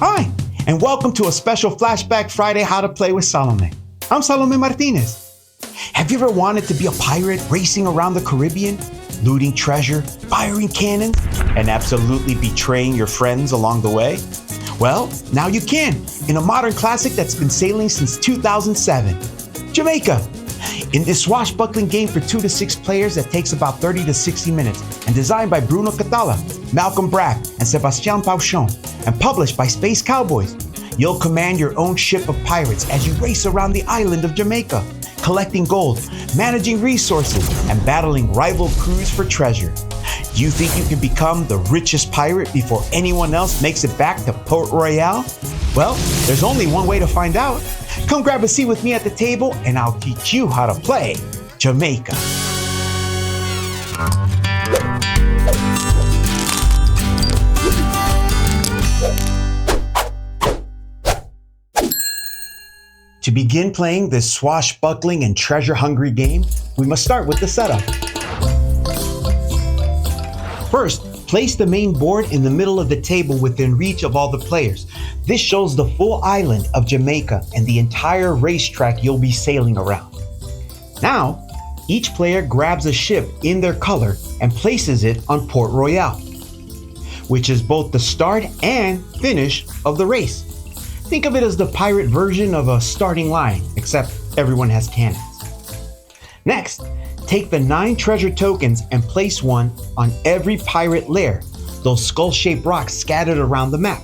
Hi, and welcome to a special Flashback Friday How to Play with Salomé. I'm Salomé Martinez. Have you ever wanted to be a pirate racing around the Caribbean, looting treasure, firing cannons, and absolutely betraying your friends along the way? Well, now you can, in a modern classic that's been sailing since 2007, Jamaica. In this swashbuckling game for 2 to 6 players that takes about 30 to 60 minutes, and designed by Bruno Catala, Malcolm Brack, and Sebastian Pauchon, and published by Space Cowboys, you'll command your own ship of pirates as you race around the island of Jamaica, collecting gold, managing resources, and battling rival crews for treasure. Do you think you can become the richest pirate before anyone else makes it back to Port Royal? Well, there's only one way to find out. Come grab a seat with me at the table and I'll teach you how to play Jamaica. To begin playing this swashbuckling and treasure-hungry game, we must start with the setup. First, place the main board in the middle of the table within reach of all the players. This shows the full island of Jamaica and the entire racetrack you'll be sailing around. Now, each player grabs a ship in their color and places it on Port Royal, which is both the start and finish of the race. Think of it as the pirate version of a starting line, except everyone has cannons. Next, take the 9 treasure tokens and place one on every pirate lair, those skull-shaped rocks scattered around the map.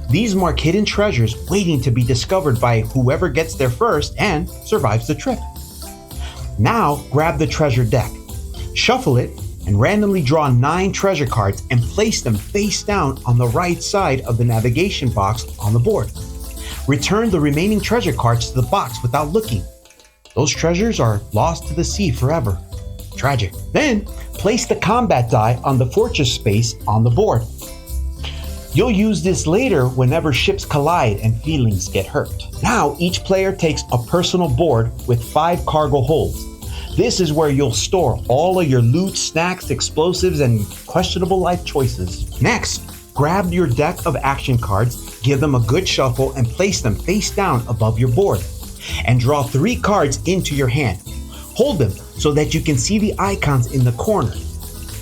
These mark hidden treasures waiting to be discovered by whoever gets there first and survives the trip. Now, grab the treasure deck, shuffle it, and randomly draw 9 treasure cards and place them face down on the right side of the navigation box on the board. Return the remaining treasure cards to the box without looking. Those treasures are lost to the sea forever. Tragic. Then, place the combat die on the fortress space on the board. You'll use this later whenever ships collide and feelings get hurt. Now, each player takes a personal board with 5 cargo holds. This is where you'll store all of your loot, snacks, explosives, and questionable life choices. Next, grab your deck of action cards, give them a good shuffle, and place them face down above your board. And draw 3 cards into your hand. Hold them so that you can see the icons in the corner,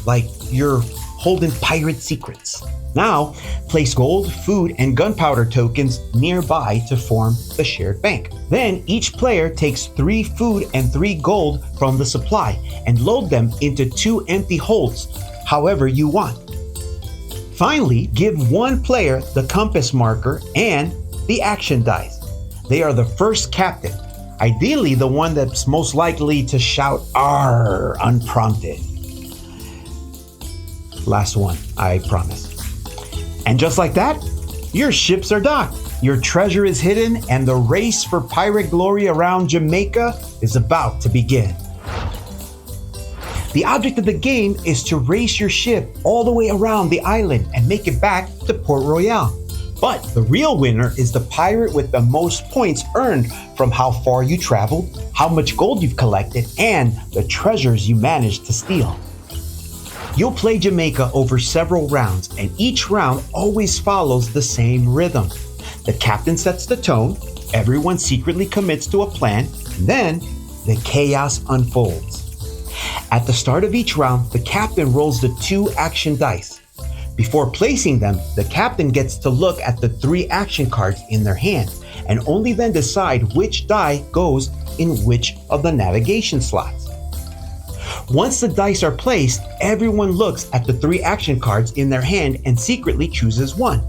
like you're holding pirate secrets. Now, place gold, food, and gunpowder tokens nearby to form the shared bank. Then, each player takes 3 food and 3 gold from the supply and load them into 2 empty holds, however you want. Finally, give one player the compass marker and the action dice. They are the first captain, ideally the one that's most likely to shout "Arr" unprompted. Last one, I promise. And just like that, your ships are docked, your treasure is hidden, and the race for pirate glory around Jamaica is about to begin. The object of the game is to race your ship all the way around the island and make it back to Port Royal. But the real winner is the pirate with the most points earned from how far you traveled, how much gold you've collected, and the treasures you managed to steal. You'll play Jamaica over several rounds, and each round always follows the same rhythm. The captain sets the tone, everyone secretly commits to a plan, and then the chaos unfolds. At the start of each round, the captain rolls the 2 action dice. Before placing them, the captain gets to look at the 3 action cards in their hand, and only then decide which die goes in which of the navigation slots. Once the dice are placed, everyone looks at the 3 action cards in their hand and secretly chooses one.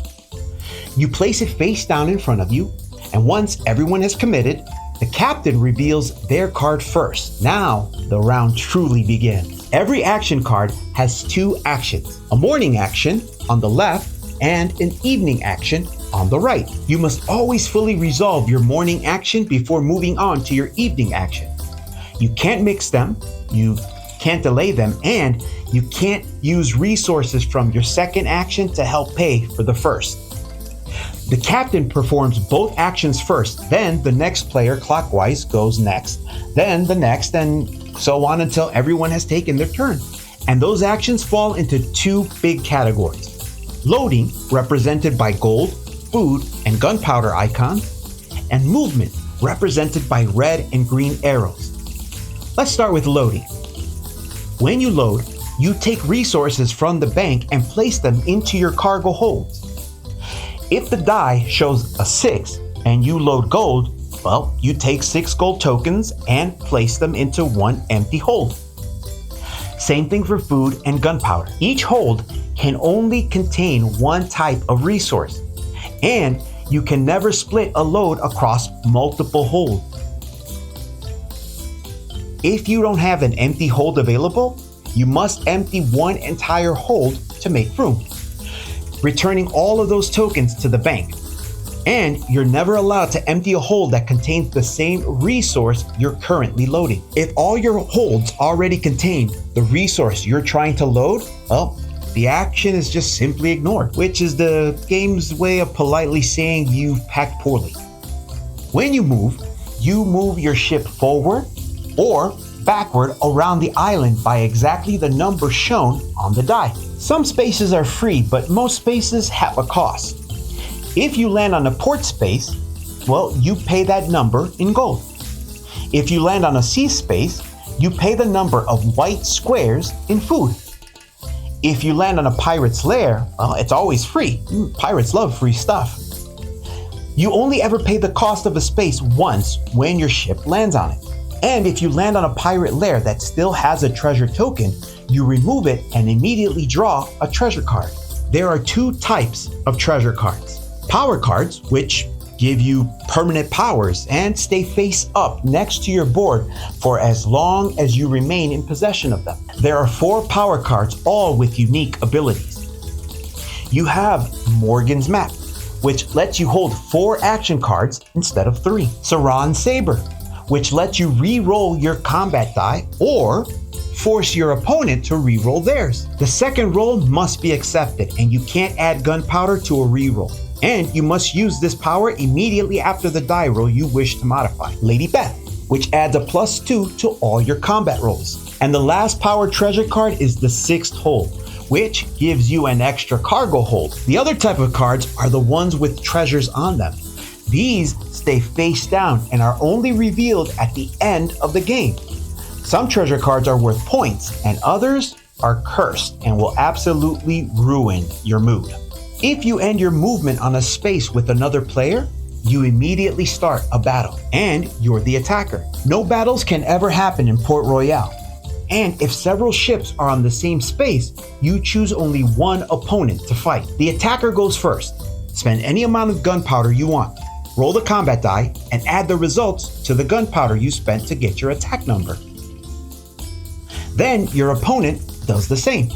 You place it face down in front of you, and once everyone has committed, the captain reveals their card first. Now, the round truly begins. Every action card has 2 actions, a morning action on the left and an evening action on the right. You must always fully resolve your morning action before moving on to your evening action. You can't mix them, you can't delay them, and you can't use resources from your second action to help pay for the first. The captain performs both actions first, then the next player clockwise goes next, then the next, and so on until everyone has taken their turn. And those actions fall into 2 big categories. Loading, represented by gold, food and gunpowder icons, and movement represented by red and green arrows. Let's start with loading. When you load, you take resources from the bank and place them into your cargo holds. If the die shows a 6 and you load gold, well, you take 6 gold tokens and place them into one empty hold. Same thing for food and gunpowder. Each hold can only contain one type of resource, and you can never split a load across multiple holds. If you don't have an empty hold available, you must empty one entire hold to make room, returning all of those tokens to the bank. And you're never allowed to empty a hold that contains the same resource you're currently loading. If all your holds already contain the resource you're trying to load, well, the action is just simply ignored, which is the game's way of politely saying you've packed poorly. When you move your ship forward or backward around the island by exactly the number shown on the die. Some spaces are free, but most spaces have a cost. If you land on a port space, well, you pay that number in gold. If you land on a sea space, you pay the number of white squares in food. If you land on a pirate's lair, well, it's always free. Pirates love free stuff. You only ever pay the cost of a space once when your ship lands on it. And if you land on a pirate lair that still has a treasure token, you remove it and immediately draw a treasure card. There are 2 types of treasure cards. Power cards, which give you permanent powers and stay face up next to your board for as long as you remain in possession of them. There are 4 power cards, all with unique abilities. You have Morgan's Map, which lets you hold 4 action cards instead of 3. Saran's Saber, which lets you re-roll your combat die or force your opponent to re-roll theirs. The second roll must be accepted, and you can't add gunpowder to a re-roll. And you must use this power immediately after the die roll you wish to modify. Lady Beth, which adds a +2 to all your combat rolls. And the last power treasure card is the 6th hold, which gives you an extra cargo hold. The other type of cards are the ones with treasures on them. These stay face down and are only revealed at the end of the game. Some treasure cards are worth points, and others are cursed and will absolutely ruin your mood. If you end your movement on a space with another player, you immediately start a battle, and you're the attacker. No battles can ever happen in Port Royale. And if several ships are on the same space, you choose only one opponent to fight. The attacker goes first. Spend any amount of gunpowder you want. Roll the combat die and add the results to the gunpowder you spent to get your attack number. Then your opponent does the same.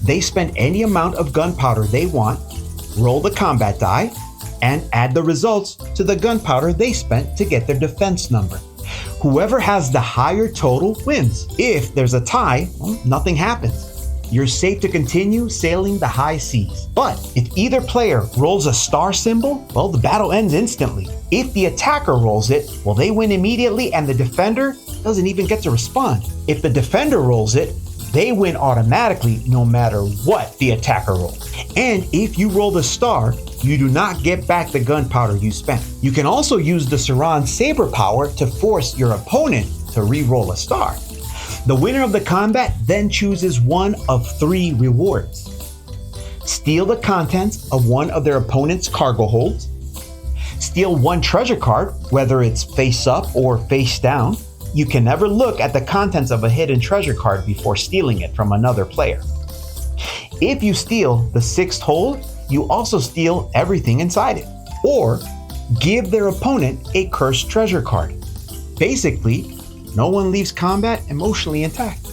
They spend any amount of gunpowder they want, roll the combat die, and add the results to the gunpowder they spent to get their defense number. Whoever has the higher total wins. If there's a tie, well, nothing happens. You're safe to continue sailing the high seas. But if either player rolls a star symbol, well, the battle ends instantly. If the attacker rolls it, well, they win immediately and the defender doesn't even get to respond. If the defender rolls it, they win automatically no matter what the attacker rolls. And if you roll the star, you do not get back the gunpowder you spent. You can also use the Saran's Saber power to force your opponent to re-roll a star. The winner of the combat then chooses one of 3 rewards. Steal the contents of one of their opponent's cargo holds, steal 1 treasure card, whether it's face up or face down. You can never look at the contents of a hidden treasure card before stealing it from another player. If you steal the 6th hold, you also steal everything inside it, or give their opponent a cursed treasure card. Basically, no one leaves combat emotionally intact.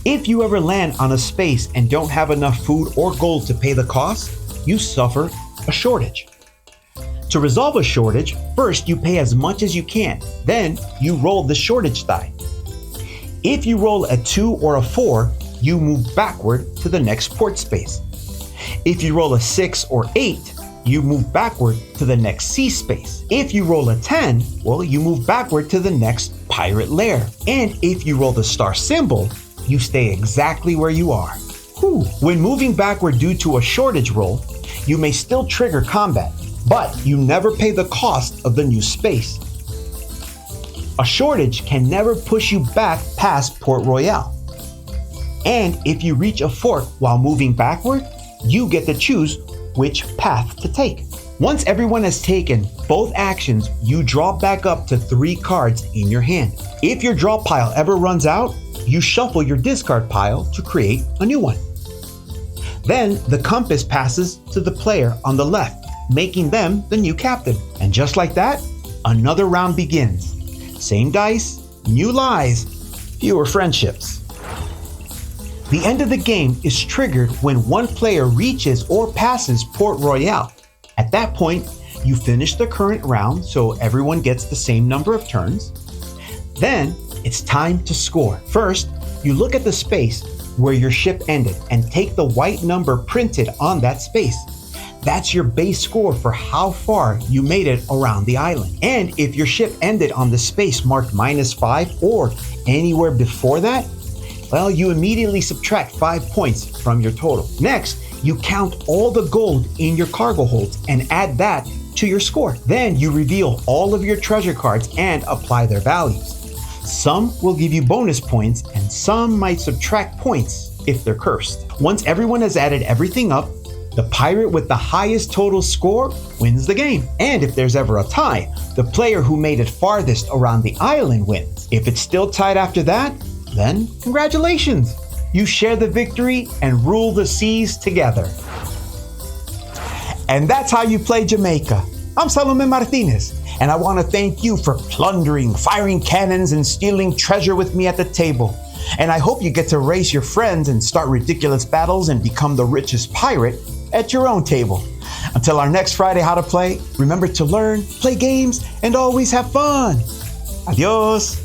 If you ever land on a space and don't have enough food or gold to pay the cost, you suffer a shortage. To resolve a shortage, first you pay as much as you can, then you roll the shortage die. If you roll a 2 or a 4, you move backward to the next port space. If you roll a 6 or 8, you move backward to the next sea space. If you roll a 10, well, you move backward to the next pirate lair. And if you roll the star symbol, you stay exactly where you are. When moving backward due to a shortage roll, You may still trigger combat, but you never pay the cost of the new space. A shortage can never push you back past Port Royale. And if you reach a fort while moving backward, you get to choose which path to take. Once everyone has taken both actions, you draw back up to 3 cards in your hand. If your draw pile ever runs out, you shuffle your discard pile to create a new one. Then the compass passes to the player on the left, making them the new captain. And just like that, another round begins. Same dice, new lies, fewer friendships. The end of the game is triggered when one player reaches or passes Port Royale. At that point, you finish the current round so everyone gets the same number of turns. Then it's time to score. First, you look at the space where your ship ended and take the white number printed on that space. That's your base score for how far you made it around the island. And if your ship ended on the space marked -5 or anywhere before that, well, you immediately subtract 5 points from your total. Next, you count all the gold in your cargo holds and add that to your score. Then you reveal all of your treasure cards and apply their values. Some will give you bonus points and some might subtract points if they're cursed. Once everyone has added everything up, the pirate with the highest total score wins the game. And if there's ever a tie, the player who made it farthest around the island wins. If it's still tied after that, then congratulations! You share the victory and rule the seas together. And that's how you play Jamaica. I'm Salomé Martinez, and I want to thank you for plundering, firing cannons, and stealing treasure with me at the table. And I hope you get to race your friends and start ridiculous battles and become the richest pirate at your own table. Until our next Friday How to Play, remember to learn, play games, and always have fun. Adios.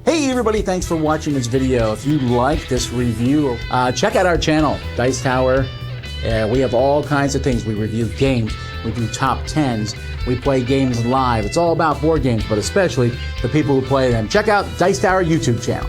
Hey everybody, thanks for watching this video. If you like this review, check out our channel, Dice Tower. We have all kinds of things. We review games, we do top 10s, we play games live. It's all about board games, but especially the people who play them. Check out Dice Tower YouTube channel.